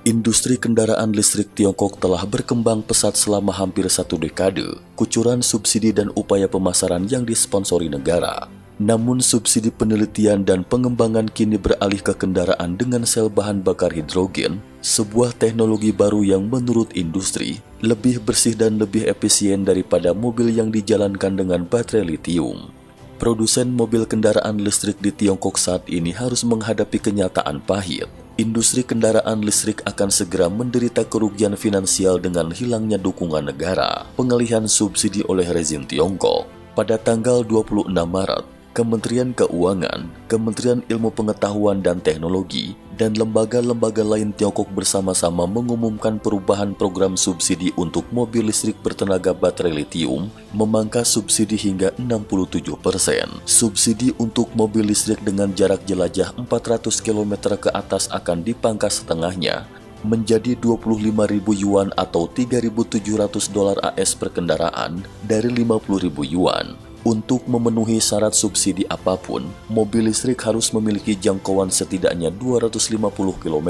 Industri kendaraan listrik Tiongkok telah berkembang pesat selama hampir 1 dekade, kucuran subsidi dan upaya pemasaran yang disponsori negara. Namun subsidi penelitian dan pengembangan kini beralih ke kendaraan dengan sel bahan bakar hidrogen, sebuah teknologi baru yang menurut industri lebih bersih dan lebih efisien daripada mobil yang dijalankan dengan baterai litium. Produsen mobil kendaraan listrik di Tiongkok saat ini harus menghadapi kenyataan pahit. Industri kendaraan listrik akan segera menderita kerugian finansial dengan hilangnya dukungan negara, pengalihan subsidi oleh rezim Tiongkok. Pada tanggal 26 Maret, Kementerian Keuangan, Kementerian Ilmu Pengetahuan dan Teknologi, dan lembaga-lembaga lain Tiongkok bersama-sama mengumumkan perubahan program subsidi untuk mobil listrik bertenaga baterai litium, memangkas subsidi hingga 67%. Subsidi untuk mobil listrik dengan jarak jelajah 400 km ke atas akan dipangkas setengahnya, menjadi 25.000 yuan atau 3.700 dolar AS per kendaraan dari 50.000 yuan. Untuk memenuhi syarat subsidi apapun, mobil listrik harus memiliki jangkauan setidaknya 250 km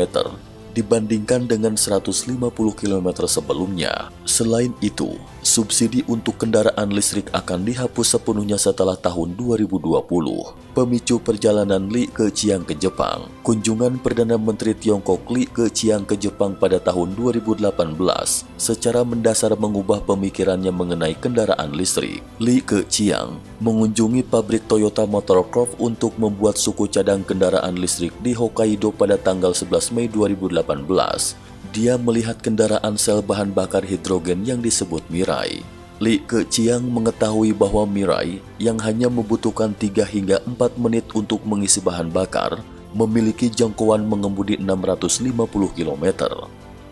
dibandingkan dengan 150 km sebelumnya. Selain itu, subsidi untuk kendaraan listrik akan dihapus sepenuhnya setelah tahun 2020. Pemicu perjalanan Li Keqiang ke Jepang. Kunjungan Perdana Menteri Tiongkok Li Keqiang ke Jepang pada tahun 2018 secara mendasar mengubah pemikirannya mengenai kendaraan listrik. Li Keqiang mengunjungi pabrik Toyota Motor Corp untuk membuat suku cadang kendaraan listrik di Hokkaido pada tanggal 11 Mei 2018. Dia melihat kendaraan sel bahan bakar hidrogen yang disebut Mirai. Li Keqiang mengetahui bahwa Mirai yang hanya membutuhkan 3 hingga 4 menit untuk mengisi bahan bakar, memiliki jangkauan mengemudi 650 km.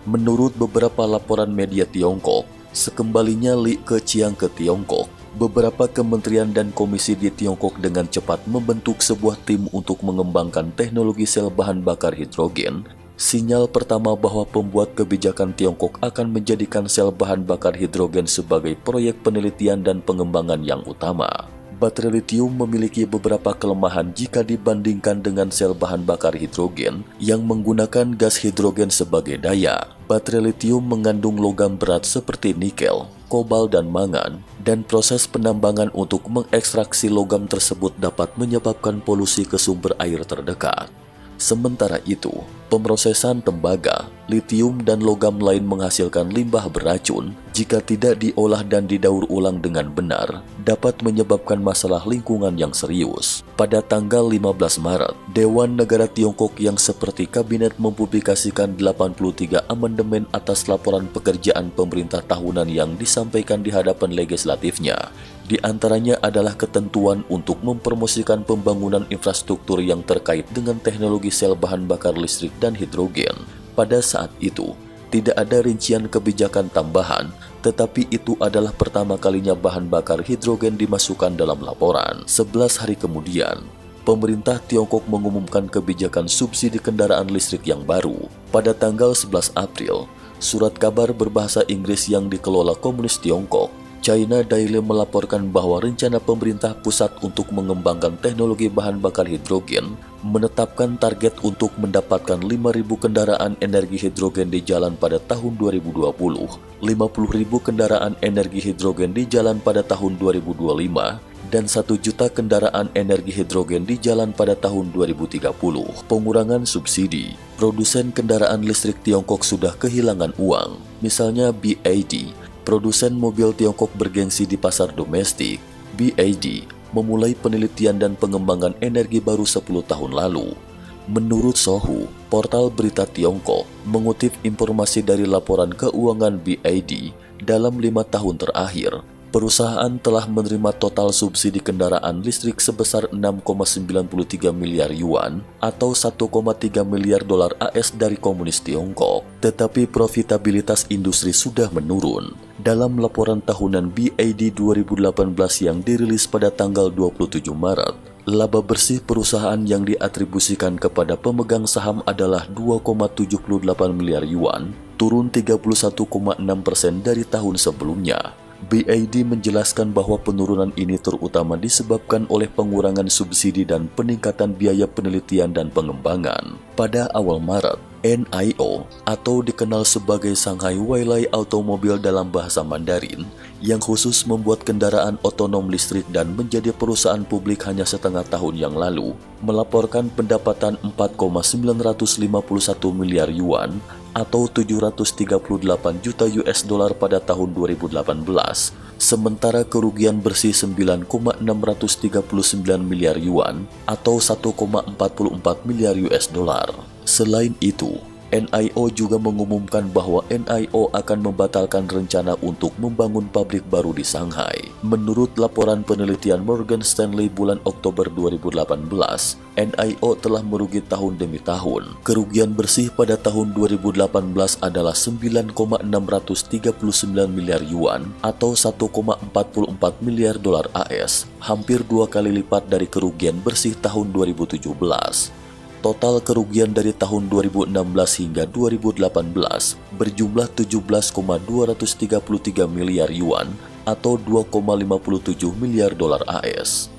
Menurut beberapa laporan media Tiongkok, sekembalinya Li Keqiang ke Tiongkok, beberapa kementerian dan komisi di Tiongkok dengan cepat membentuk sebuah tim untuk mengembangkan teknologi sel bahan bakar hidrogen. Sinyal pertama bahwa pembuat kebijakan Tiongkok akan menjadikan sel bahan bakar hidrogen sebagai proyek penelitian dan pengembangan yang utama. Baterai litium memiliki beberapa kelemahan jika dibandingkan dengan sel bahan bakar hidrogen yang menggunakan gas hidrogen sebagai daya. Baterai litium mengandung logam berat seperti nikel, kobal, dan mangan, dan proses penambangan untuk mengekstraksi logam tersebut dapat menyebabkan polusi ke sumber air terdekat. Sementara itu, pemrosesan tembaga, litium, dan logam lain menghasilkan limbah beracun jika tidak diolah dan didaur ulang dengan benar, dapat menyebabkan masalah lingkungan yang serius. Pada tanggal 15 Maret, Dewan Negara Tiongkok yang seperti kabinet mempublikasikan 83 amandemen atas laporan pekerjaan pemerintah tahunan yang disampaikan di hadapan legislatifnya. Di antaranya adalah ketentuan untuk mempromosikan pembangunan infrastruktur yang terkait dengan teknologi sel bahan bakar listrik dan hidrogen. Pada saat itu, tidak ada rincian kebijakan tambahan, tetapi itu adalah pertama kalinya bahan bakar hidrogen dimasukkan dalam laporan. 11 hari kemudian, pemerintah Tiongkok mengumumkan kebijakan subsidi kendaraan listrik yang baru. Pada tanggal 11 April, surat kabar berbahasa Inggris yang dikelola Komunis Tiongkok, China Daily, melaporkan bahwa rencana pemerintah pusat untuk mengembangkan teknologi bahan bakar hidrogen menetapkan target untuk mendapatkan 5.000 kendaraan energi hidrogen di jalan pada tahun 2020, 50.000 kendaraan energi hidrogen di jalan pada tahun 2025, dan 1 juta kendaraan energi hidrogen di jalan pada tahun 2030. Pengurangan subsidi. Produsen kendaraan listrik Tiongkok sudah kehilangan uang. Misalnya BYD, produsen mobil Tiongkok bergengsi di pasar domestik. BYD memulai penelitian dan pengembangan energi baru 10 tahun lalu. Menurut Sohu, portal berita Tiongkok, mengutip informasi dari laporan keuangan BYD, dalam 5 tahun terakhir, perusahaan telah menerima total subsidi kendaraan listrik sebesar 6,93 miliar yuan atau 1,3 miliar dolar AS dari Komunis Tiongkok. Tetapi profitabilitas industri sudah menurun. Dalam laporan tahunan BYD 2018 yang dirilis pada tanggal 27 Maret, laba bersih perusahaan yang diatribusikan kepada pemegang saham adalah 2,78 miliar yuan, turun 31,6% dari tahun sebelumnya. BYD menjelaskan bahwa penurunan ini terutama disebabkan oleh pengurangan subsidi dan peningkatan biaya penelitian dan pengembangan. Pada awal Maret, NIO atau dikenal sebagai Shanghai Weilai Automobil dalam bahasa Mandarin, yang khusus membuat kendaraan otonom listrik dan menjadi perusahaan publik hanya setengah tahun yang lalu, melaporkan pendapatan 4,951 miliar yuan atau 738 juta US dollar pada tahun 2018, sementara kerugian bersih 9,639 miliar yuan atau 1,44 miliar US dollar. Selain itu, NIO juga mengumumkan bahwa NIO akan membatalkan rencana untuk membangun pabrik baru di Shanghai. Menurut laporan penelitian Morgan Stanley bulan Oktober 2018, NIO telah merugi tahun demi tahun. Kerugian bersih pada tahun 2018 adalah 9,639 miliar yuan atau 1,44 miliar dolar AS, hampir 2 kali lipat dari kerugian bersih tahun 2017. Total kerugian dari tahun 2016 hingga 2018 berjumlah 17,233 miliar yuan atau 2,57 miliar dolar AS.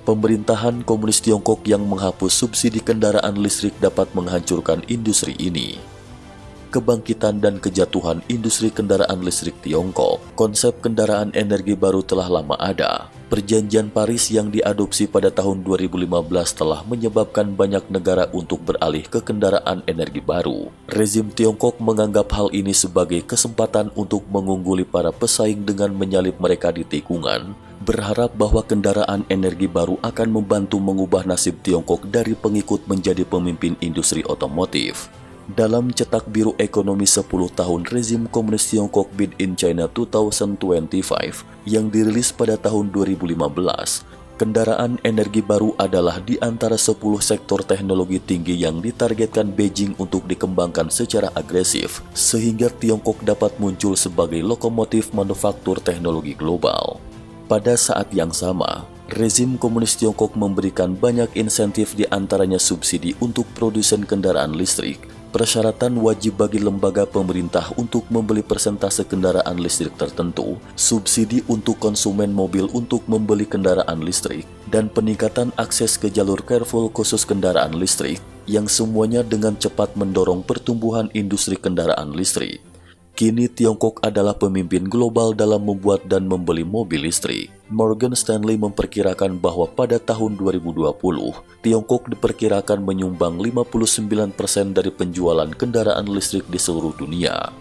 Pemerintahan Komunis Tiongkok yang menghapus subsidi kendaraan listrik dapat menghancurkan industri ini. Kebangkitan dan kejatuhan industri kendaraan listrik Tiongkok. Konsep kendaraan energi baru telah lama ada. Perjanjian Paris yang diadopsi pada tahun 2015 telah menyebabkan banyak negara untuk beralih ke kendaraan energi baru. Rezim Tiongkok menganggap hal ini sebagai kesempatan untuk mengungguli para pesaing dengan menyalip mereka di tikungan, berharap bahwa kendaraan energi baru akan membantu mengubah nasib Tiongkok dari pengikut menjadi pemimpin industri otomotif. Dalam cetak biru ekonomi 10 tahun rezim komunis Tiongkok Made in China 2025 yang dirilis pada tahun 2015, kendaraan energi baru adalah di antara 10 sektor teknologi tinggi yang ditargetkan Beijing untuk dikembangkan secara agresif, sehingga Tiongkok dapat muncul sebagai lokomotif manufaktur teknologi global. Pada saat yang sama, rezim komunis Tiongkok memberikan banyak insentif, di antaranya subsidi untuk produsen kendaraan listrik, persyaratan wajib bagi lembaga pemerintah untuk membeli persentase kendaraan listrik tertentu, subsidi untuk konsumen mobil untuk membeli kendaraan listrik, dan peningkatan akses ke jalur carpool khusus kendaraan listrik, yang semuanya dengan cepat mendorong pertumbuhan industri kendaraan listrik. Kini Tiongkok adalah pemimpin global dalam membuat dan membeli mobil listrik. Morgan Stanley memperkirakan bahwa pada tahun 2020, Tiongkok diperkirakan menyumbang 59% dari penjualan kendaraan listrik di seluruh dunia.